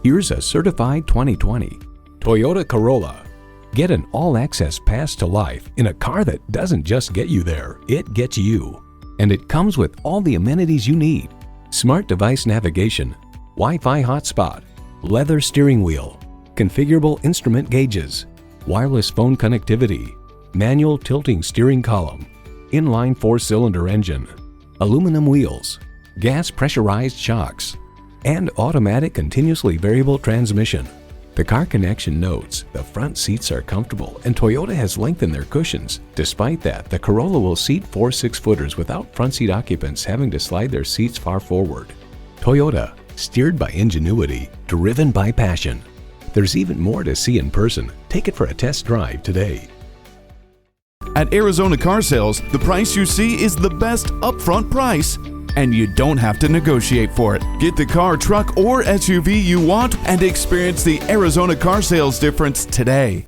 Here's a certified 2020 Toyota Corolla. Get an all-access pass to life in a car that doesn't just get you there, it gets you. And it comes with all the amenities you need: smart device navigation, Wi-Fi hotspot, leather steering wheel, configurable instrument gauges, wireless phone connectivity, manual tilting steering column, inline 4-cylinder engine, aluminum wheels, gas pressurized shocks, and automatic continuously variable transmission. The Car Connection notes the front seats are comfortable and Toyota has lengthened their cushions. Despite that, the Corolla will seat 4 6-footers without front seat occupants having to slide their seats far forward. Toyota, steered by ingenuity, driven by passion. There's even more to see in person. Take it for a test drive today. At Arizona Car Sales, the price you see is the best upfront price, and you don't have to negotiate for it. Get the car, truck, or SUV you want and experience the Arizona Car Sales difference today.